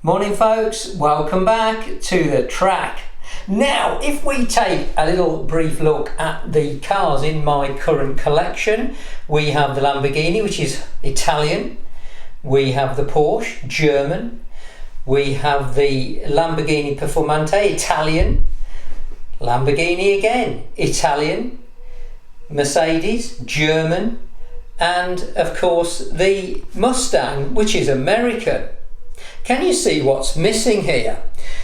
Morning folks, welcome back to the track. Now if we take a little brief look at the cars in my current collection, we have the Lamborghini, which is Italian, we have the Porsche, German, we have the Lamborghini Performante, Italian, Lamborghini again, Italian, Mercedes, German, and of course the Mustang, which is American. Can you see what's missing here?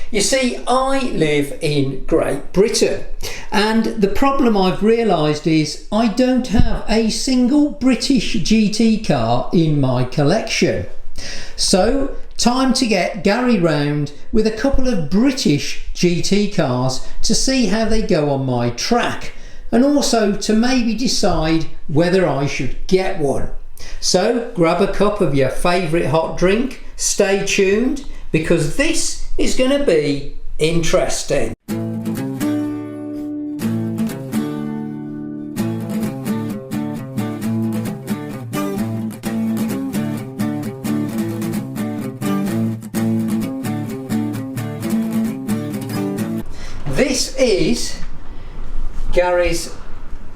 You see, I live in Great Britain, and the problem I've realised is I don't have a single British GT car in my collection. So, time to get Gary round with a couple of British GT cars to see how they go on my track, and also to maybe decide whether I should get one. So, grab a cup of your favourite hot drink. Stay tuned, because this is going to be interesting. This is Gary's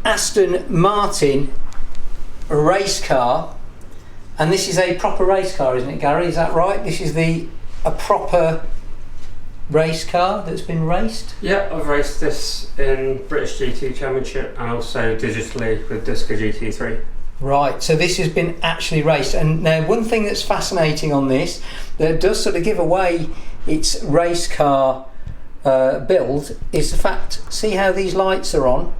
Aston Martin race car. And this is a proper race car, isn't it, Gary? Is that right? This is a proper race car that's been raced? Yeah, I've raced this in British GT Championship and also digitally with Disco GT3. Right, so this has been actually raced. And now one thing that's fascinating on this, that does sort of give away its race car build, is the fact, see how these lights are on?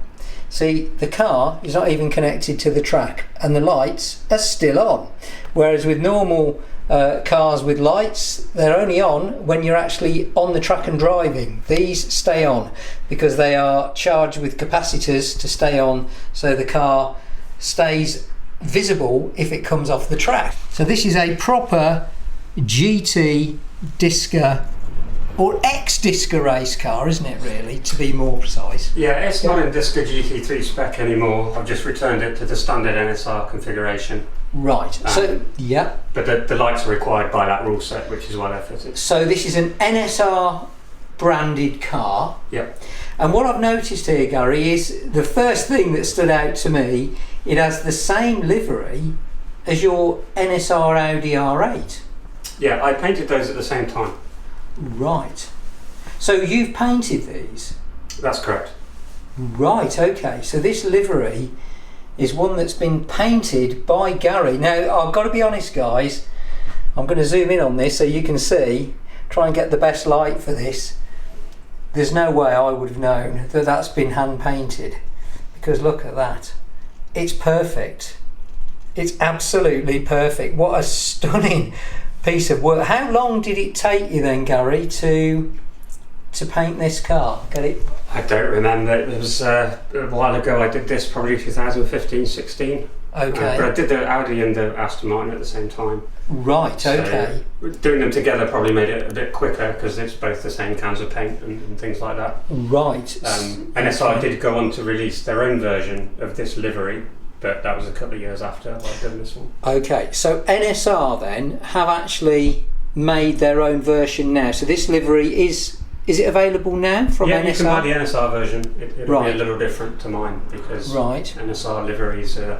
See, the car is not even connected to the track and the lights are still on. Whereas with normal cars with lights, they're only on when you're actually on the track and driving. These stay on because they are charged with capacitors to stay on, so the car stays visible if it comes off the track. So this is a proper GT Disca or ex-Disca race car, isn't it, really, to be more precise? Yeah, it's not in Disco GT3 spec anymore. I've just returned it to the standard NSR configuration. Right, so, yeah. But the lights are required by that rule set, which is why they're fitted. So this is an NSR branded car. Yep. And what I've noticed here, Gary, is the first thing that stood out to me, it has the same livery as your NSR Audi R8. Yeah, I painted those at the same time. Right. So you've painted these? That's correct. Right, okay. So this livery is one that's been painted by Gary. Now, I've got to be honest, guys. I'm going to zoom in on this so you can see, try and get the best light for this. There's no way I would have known that that's been hand painted, because look at that. It's perfect. It's absolutely perfect. What a stunning piece of work. How long did it take you then, Gary, to paint this car? Get it? I don't remember. It was a while ago. I did this probably 2015, 16. Okay. But I did the Audi and the Aston Martin at the same time. Right, okay. So doing them together probably made it a bit quicker because it's both the same cans of paint and things like that. Right. NSR did go on to release their own version of this livery, but that was a couple of years after I'd done this one. Okay, so NSR then have actually made their own version now. So this livery is it available now from NSR? Yeah, you can buy the NSR version. It'll be a little different to mine because NSR liveries are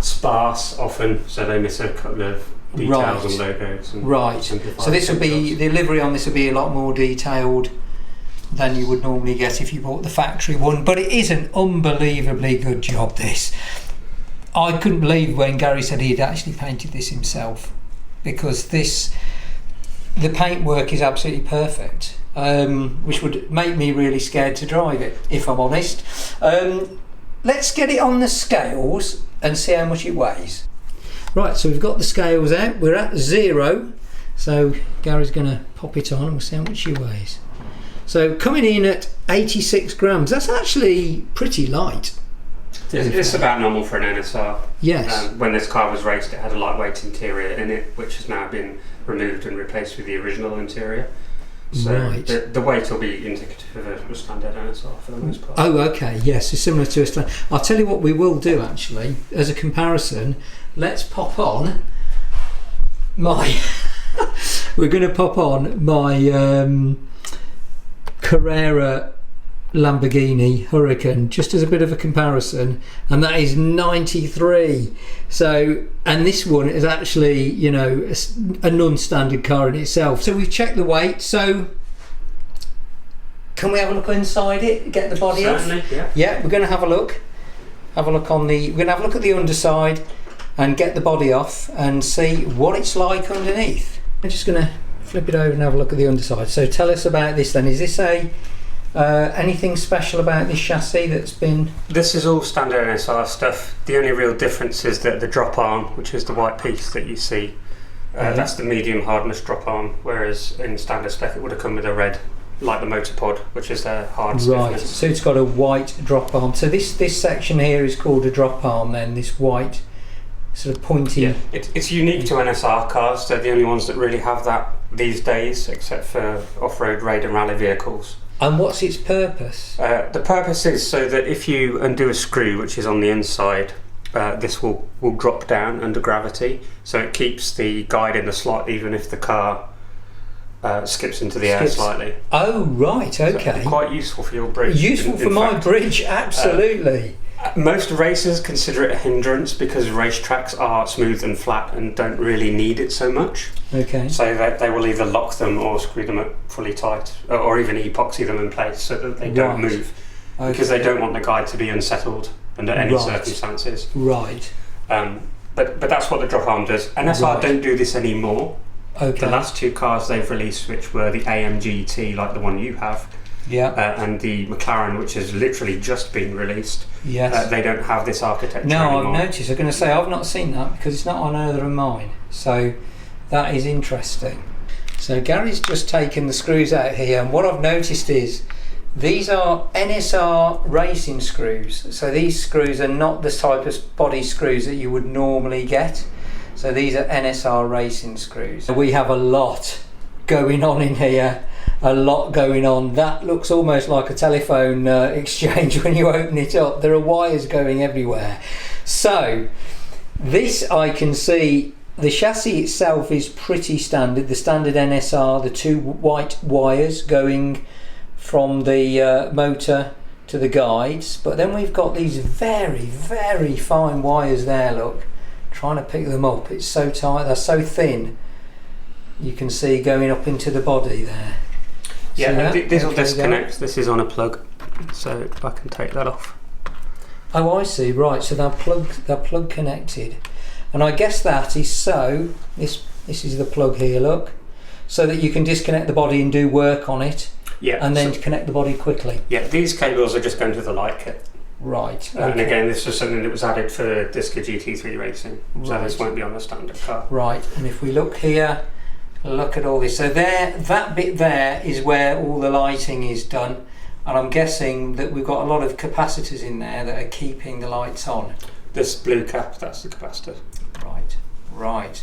sparse often, so they miss a couple of details and logos. And So this will be, the livery on this will be a lot more detailed than you would normally get if you bought the factory one, but it is an unbelievably good job, this. I couldn't believe when Gary said he'd actually painted this himself, because the paintwork is absolutely perfect, which would make me really scared to drive it, if I'm honest. Let's get it on the scales and see how much it weighs. Right, so we've got the scales out, we're at 0, so Gary's going to pop it on and we'll see how much she weighs. So coming in at 86 grams, that's actually pretty light. It's about normal for an NSR. Yes. When this car was raced, it had a lightweight interior in it, which has now been removed and replaced with the original interior. So the weight will be indicative of a standard NSR for the most part. Oh, okay, yes, it's similar to a standard. I'll tell you what we will do actually, as a comparison. Let's pop on my we're going to pop on my Carrera Lamborghini Huracan just as a bit of a comparison, and that is 93. So, and this one is actually, you know, a non-standard car in itself. So we've checked the weight. So can we have a look inside it, get the body Certainly, off? yeah. Yeah, we're going to have a look on the, we're going to have a look at the underside and get the body off and see what it's like underneath. I'm just going to flip it over and have a look at the underside. So tell us about this then. Is this a anything special about this chassis that's been... This is all standard NSR stuff. The only real difference is that the drop arm, which is the white piece that you see, that's the medium hardness drop arm, whereas in standard spec it would have come with a red, like the Motorpod, which is their hard stiffness. Right, so it's got a white drop arm. So this section here is called a drop arm then, this white sort of pointy... Yeah, it's unique to NSR cars. They're the only ones that really have that these days, except for off-road raid and rally vehicles. And what's its purpose? The purpose is so that if you undo a screw, which is on the inside, this will drop down under gravity, so it keeps the guide in the slot even if the car skips into the air slightly. Oh right, okay. So quite useful for your bridge. Useful for my bridge, absolutely. Most racers consider it a hindrance because racetracks are smooth and flat and don't really need it so much. Okay. So they will either lock them or screw them up fully tight, or even epoxy them in place so that they don't move, because they don't want the guide to be unsettled under any circumstances. Right. But that's what the drop arm does. NSR don't do this anymore. Okay. The last two cars they've released, which were the AMG, like the one you have, and the McLaren, which has literally just been released. Yes. They don't have this architecture anymore. anymore. I've noticed. I'm going to say I've not seen that because it's not on either of mine. So that is interesting. So Gary's just taken the screws out here, and what I've noticed is these are NSR racing screws. So these screws are not the type of body screws that you would normally get. So these are NSR racing screws. We have a lot going on in here. A lot going on. That looks almost like a telephone exchange when you open it up. There are wires going everywhere. So this, I can see the chassis itself is pretty standard. The standard NSR, the two white wires going from the motor to the guides, but then we've got these very, very fine wires there. Look, trying to pick them up. It's so tight. They're so thin. You can see going up into the body there. Yeah, this will disconnect. This is on a plug, so I can take that off. Oh, I see. Right, so they're plug connected, and I guess that is so. This is the plug here. Look, so that you can disconnect the body and do work on it. Yeah, and then connect the body quickly. Yeah, these cables are just going to the light kit. Right. Okay. And again, this was something that was added for Disca GT3 racing, so this won't be on a standard car. Right, and if we look here. Look at all this. So there, that bit there is where all the lighting is done, and I'm guessing that we've got a lot of capacitors in there that are keeping the lights on. This blue cap, that's the capacitor. Right.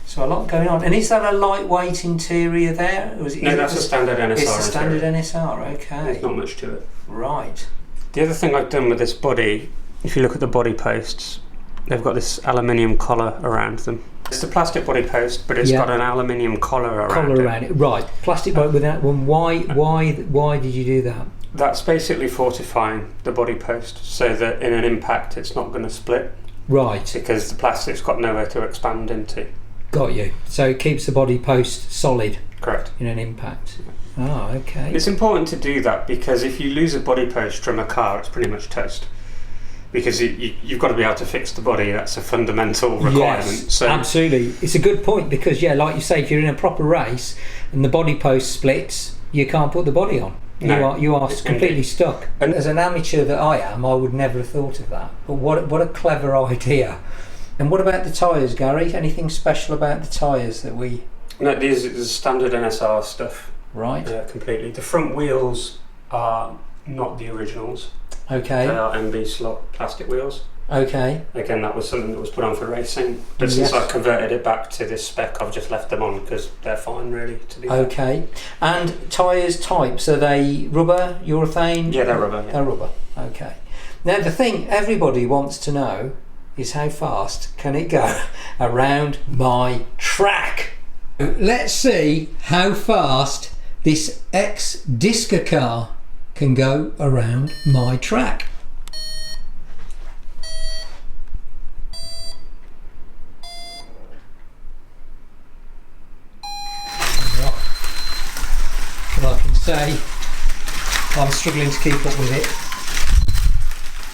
So a lot going on. And is that a lightweight interior there? Or no, that's a standard NSR. It's a standard NSR, okay. There's not much to it. Right. The other thing I've done with this body, if you look at the body posts, they've got this aluminium collar around them. It's a plastic body post, but it's got an aluminium collar around it. Right, plastic body with that one. Why did you do that? That's basically fortifying the body post so that in an impact it's not going to split. Right. Because the plastic's got nowhere to expand into. Got you. So it keeps the body post solid. Correct. In an impact. Oh, okay. It's important to do that because if you lose a body post from a car, it's pretty much toast. Because you've got to be able to fix the body. That's a fundamental requirement. Yes, so absolutely. It's a good point because, yeah, like you say, if you're in a proper race and the body post splits, you can't put the body on. No, you are completely stuck. And as an amateur that I am, I would never have thought of that. But what a clever idea. And what about the tyres, Gary? Anything special about the tyres that we... No, these are standard NSR stuff. Right. Yeah, completely. The front wheels are not the originals. Okay. They are MB slot plastic wheels. Okay. Again, that was something that was put on for racing. But since I've converted it back to this spec, I've just left them on because they're fine, really, to do that. Okay. And tyres types, are they rubber, urethane? Yeah, they're rubber. Yeah. They're rubber. Okay. Now, the thing everybody wants to know is how fast can it go around my track? Let's see how fast this ex-Disca car can go around my track. Well, I can say I'm struggling to keep up with it.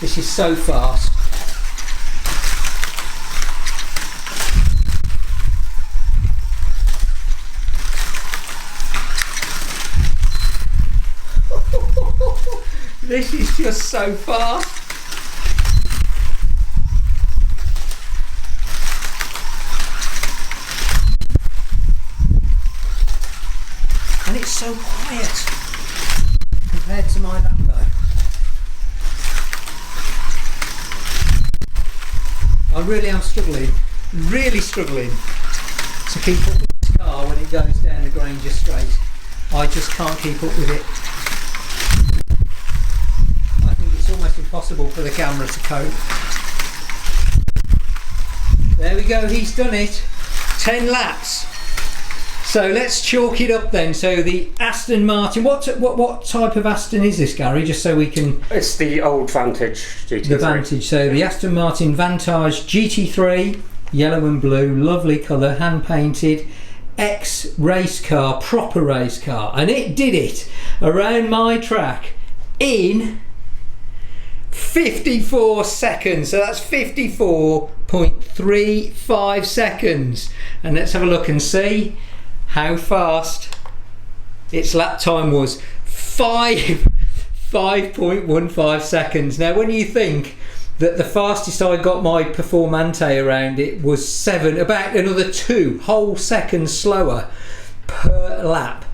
This is so fast. This is just so fast. And it's so quiet compared to my Lambo. I really am struggling, really struggling to keep up with this car when it goes down the Granger Straight. I just can't keep up with it. I think it's almost impossible for the camera to cope. There we go, he's done it. 10 laps. So let's chalk it up then. So the Aston Martin, what type of Aston is this, Gary? Just so we can... It's the old Vantage GT3. The Vantage, so the Aston Martin Vantage GT3, yellow and blue, lovely colour, hand painted, ex-race car, proper race car. And it did it around my track in 54 seconds. So that's 54.35 seconds. And let's have a look and see how fast its lap time was. 5.15 seconds. Now when you think that the fastest I got my Performante around it was 7, about another 2 whole seconds slower per lap.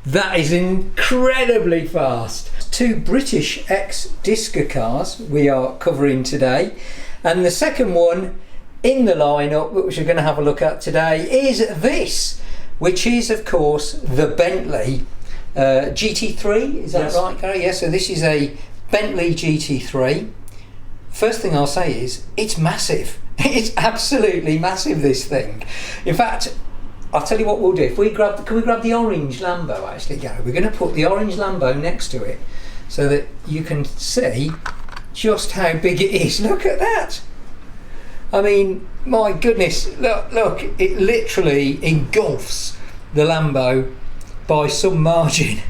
That is incredibly fast. 2 British ex-Disca cars we are covering today, and the second one in the lineup, which we're going to have a look at today, is this, which is of course the Bentley GT3. Is that yes. right, Gary? Yes. So this is a Bentley GT3. First thing I'll say is it's massive. It's absolutely massive, this thing. In fact, I'll tell you what we'll do. If we grab, can we grab the orange Lambo? Actually, Gary, we're going to put the orange Lambo next to it so that you can see just how big it is. Look at that. I mean, my goodness, look, it literally engulfs the Lambo by some margin.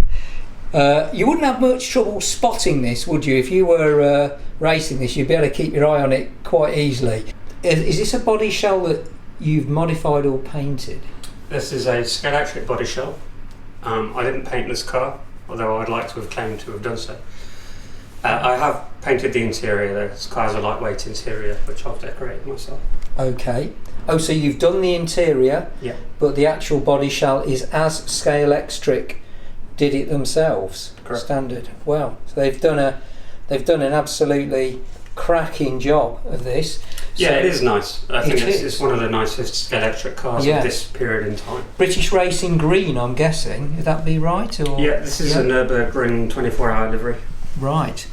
You wouldn't have much trouble spotting this, would you? If you were racing this, you'd be able to keep your eye on it quite easily. Is this a body shell that you've modified or painted? This is a Scalextric body shell. I didn't paint this car, although I'd like to have claimed to have done so. I have painted the interior. This car has a lightweight interior, which I've decorated myself. Okay. Oh, so you've done the interior, yeah, but the actual body shell is as Scalextric did it themselves. Correct. Standard. Wow. So they've done an absolutely cracking job of this. Yeah, So it is nice. I think it is. it's one of the nicest Scalextric cars Yeah. of this period in time. British Racing Green, I'm guessing. Would that be right? Or Yeah, this is a Nürburgring 24-hour livery. Right.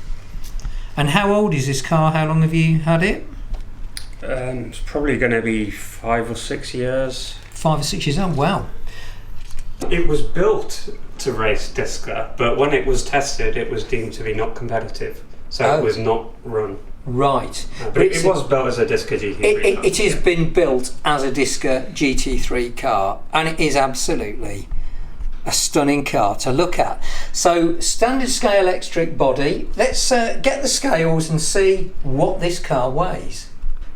And how old is this car? How long have you had it? It's probably going to be 5 or 6 years. 5 or 6 years old. Wow. It was built to race Disca, but when it was tested, it was deemed to be not competitive, so it was not run. Right. But it was built as a Disca GT3 car. It has been built as a Disca GT3 car, and it is absolutely a stunning car to look at. So standard Scalextric body. Let's get the scales and see what this car weighs.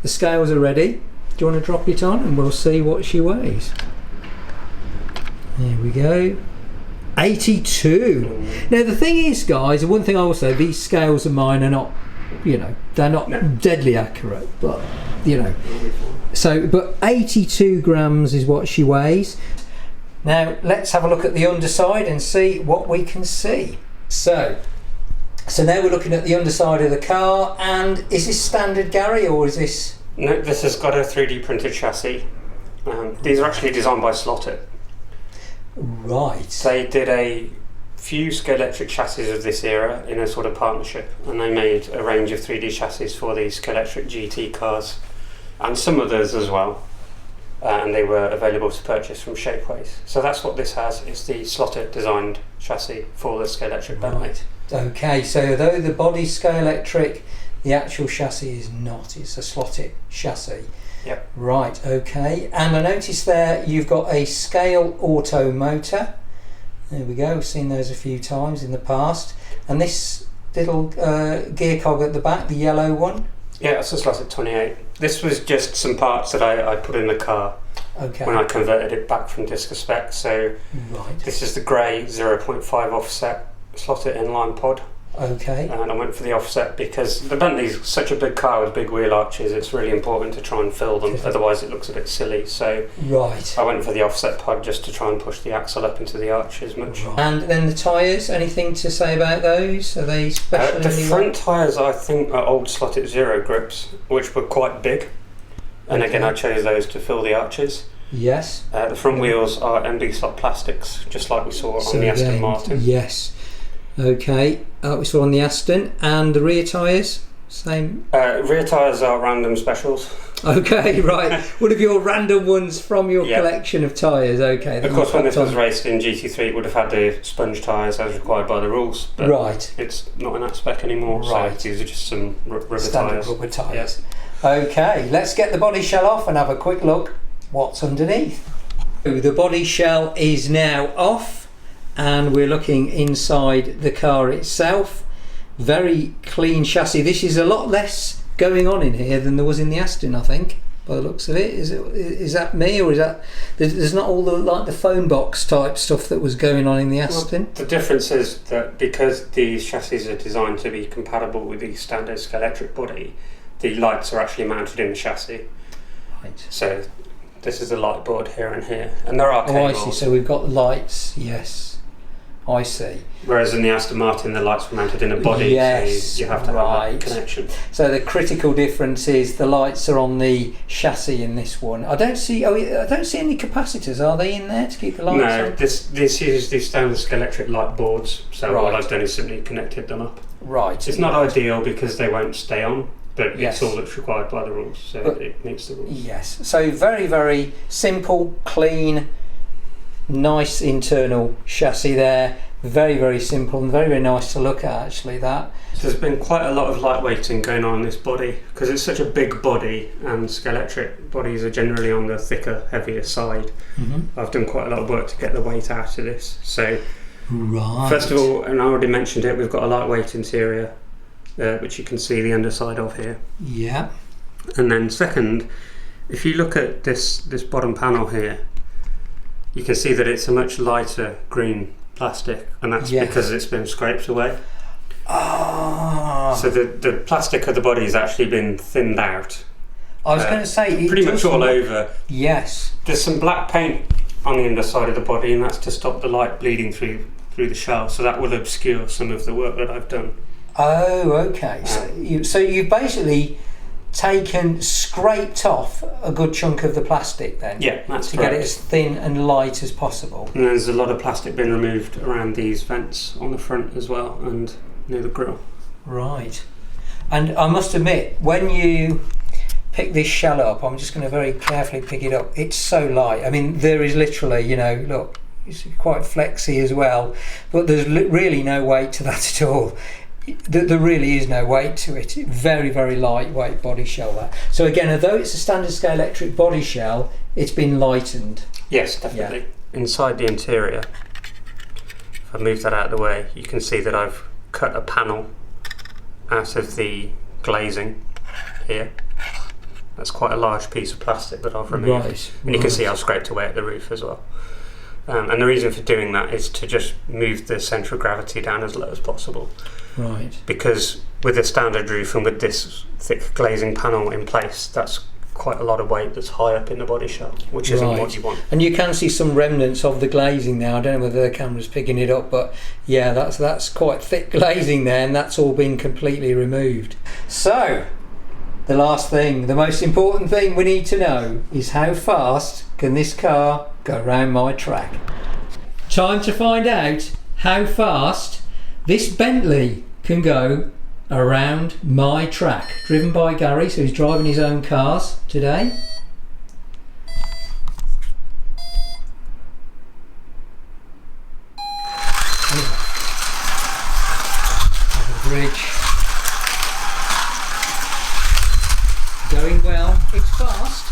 The scales are ready. Do you want to drop it on and we'll see what she weighs? There we go. 82. Now the thing is, guys, one thing I will say, these scales of mine are not, they're not deadly accurate, but so, but 82 grams is what she weighs. Now let's have a look at the underside and see what we can see. So now we're looking at the underside of the car, and is this standard, Gary, or is this? No, this has got a 3D printed chassis. These are actually designed by Slotted. Right. They did a few Scalextric chassis of this era in a sort of partnership, and they made a range of 3D chassis for these Scalextric GT cars and some others as well. and they were available to purchase from Shapeways. So that's what this has. It's the slotted designed chassis for the Scalextric Bentley. Right. Okay, so though the body's Scalextric, the actual chassis is not. It's a slotted chassis. Yep. Right, okay. And I noticed there you've got a scale auto motor. There we go, we've seen those a few times in the past. And this little gear cog at the back, the yellow one? Yeah, it's a slotted 28. This was just some parts that I put in the car when I converted it back from Disc Spec. So this is the grey 0.5 offset slotted inline pod. Okay. And I went for the offset because the Bentley's such a big car with big wheel arches, it's really important to try and fill them, otherwise it looks a bit silly. So I went for the offset pod just to try and push the axle up into the arch as much. And then the tyres, anything to say about those? Are they special? The front tyres I think are old slotted zero grips, which were quite big. And again I chose those to fill the arches. Yes. The front wheels are MB slot plastics, just like we saw on the Aston Martin. Yes. Okay, we saw on the Aston. And the rear tyres, same? Rear tyres are random specials. Okay, right. One of your random ones from your collection of tyres, okay. Of course, when this was raced in GT3, it would have had the sponge tyres as required by the rules. But it's not in that spec anymore, so these are just some rubber standard rubber tyres. Okay, let's get the body shell off and have a quick look what's underneath. The body shell is now off. And we're looking inside the car itself. Very clean chassis. This is a lot less going on in here than there was in the Aston, I think, by the looks of it. Is that me, or is that there's not all the like the phone box type stuff that was going on in the Aston? Well, the difference is that because these chassis are designed to be compatible with the standard Scalextric body, the lights are actually mounted in the chassis. Right. So this is the light board here and here, and there are cables. Oh, I see. So we've got lights. Yes. I see. Whereas in the Aston Martin, the lights were mounted in a body, so you have to have that connection. So the critical difference is the lights are on the chassis in this one. I don't see any capacitors. Are they in there to keep the lights on? No, this uses the standard Scalextric light boards. So all I've done is simply connected them up. Right. It's not ideal because they won't stay on, but it's all that's required by the rules, so it meets the rules. Yes. So very, very simple, clean, nice internal chassis there. Very, very simple and very, very nice to look at, actually, that. There's been quite a lot of lightweighting going on in this body because it's such a big body, and Scalextric bodies are generally on the thicker, heavier side. I've done quite a lot of work to get the weight out of this. So first of all, and I already mentioned it, we've got a lightweight interior, which you can see the underside of here. Yeah. And then second, if you look at this bottom panel here, you can see that it's a much lighter green plastic, and that's because it's been scraped away. So the plastic of the body has actually been thinned out. I was going to say pretty much all over. Yes. There's some black paint on the underside of the body, and that's to stop the light bleeding through the shell, so that will obscure some of the work that I've done. Oh, okay. So you've basically scraped off a good chunk of the plastic then? Yeah, that's to get it as thin and light as possible. And there's a lot of plastic being removed around these vents on the front as well, and near the grille. Right. And I must admit, when you pick this shell up, I'm just going to very carefully pick it up, it's so light. I mean, there is literally, look, it's quite flexy as well, but there's really no weight to that at all. There really is no weight to it. Very, very lightweight body shell there. So again, although it's a standard Scalextric body shell, it's been lightened. Yes, definitely. Yeah. Inside the interior, if I move that out of the way, you can see that I've cut a panel out of the glazing here. That's quite a large piece of plastic that I've removed. And you can see I've scraped away at the roof as well. And the reason for doing that is to just move the centre of gravity down as low as possible. Right. Because with a standard roof and with this thick glazing panel in place, that's quite a lot of weight that's high up in the body shell, which isn't what you want. And you can see some remnants of the glazing now. I don't know whether the camera's picking it up, but yeah, that's quite thick glazing there, and that's all been completely removed. So, the last thing, the most important thing we need to know is how fast can this car go around my track? Time to find out how fast this Bentley can go around my track. Driven by Gary, so he's driving his own cars today. fast.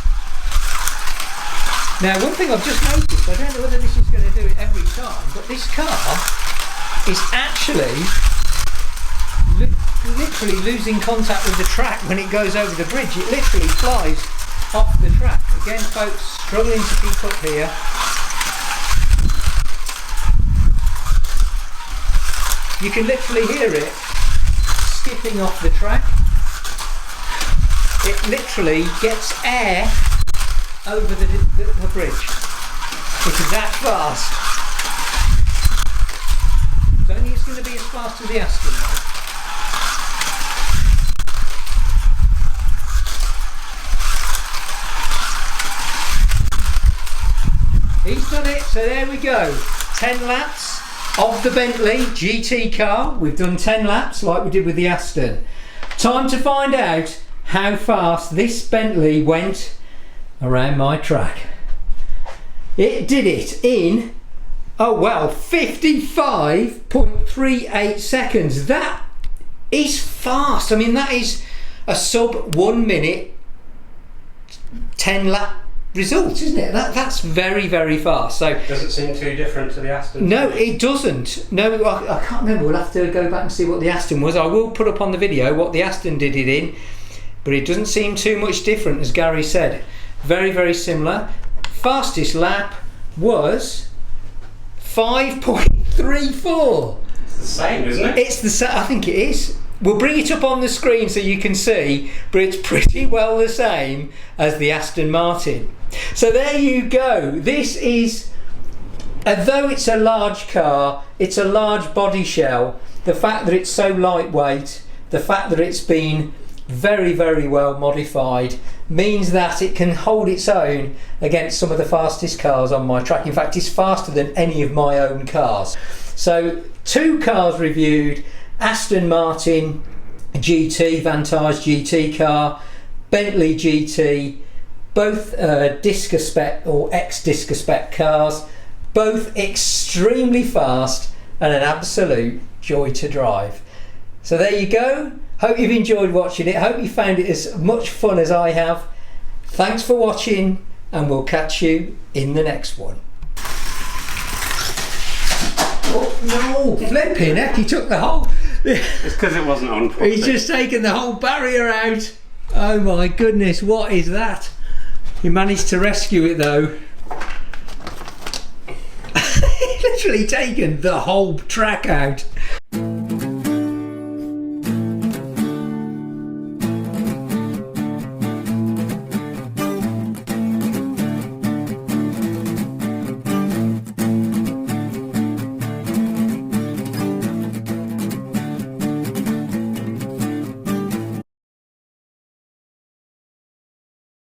Now, one thing I've just noticed, I don't know whether this is going to do it every time, but this car is actually literally losing contact with the track when it goes over the bridge. It literally flies off the track. Again, folks, struggling to keep up here. You can literally hear it skipping off the track. It literally gets air over the bridge. It is that fast. Don't think it's going to be as fast as the Aston though. He's done it, so there we go. 10 laps of the Bentley GT car. We've done 10 laps like we did with the Aston. Time to find out how fast this Bentley went around my track. It did it in, oh well, 55.38 seconds. That is fast. I mean, that is a sub 1 minute 10 lap result, isn't it? That's very, very fast. So does it seem too different to the Aston? No, it doesn't. No, I can't remember. We'll have to go back and see what the Aston was. I will put up on the video what the Aston did it in, but it doesn't seem too much different, as Gary said. Very, very similar. Fastest lap was 5.34. It's the same, isn't it? It's the same. I think it is. We'll bring it up on the screen so you can see, but it's pretty well the same as the Aston Martin. So there you go. This is, although it's a large car, it's a large body shell. The fact that it's so lightweight, the fact that it's been very, very well modified, means that it can hold its own against some of the fastest cars on my track. In fact, it's faster than any of my own cars. So 2 cars reviewed: Aston Martin GT, Vantage GT car, Bentley GT, both Disca Spec or ex-Disca Spec cars, both extremely fast and an absolute joy to drive. So there you go. Hope you've enjoyed watching it. Hope you found it as much fun as I have. Thanks for watching, and we'll catch you in the next one. Oh no, flipping heck, he took the whole... It's because it wasn't on properly. He's just taken the whole barrier out. Oh my goodness, what is that? He managed to rescue it though. He's literally taken the whole track out.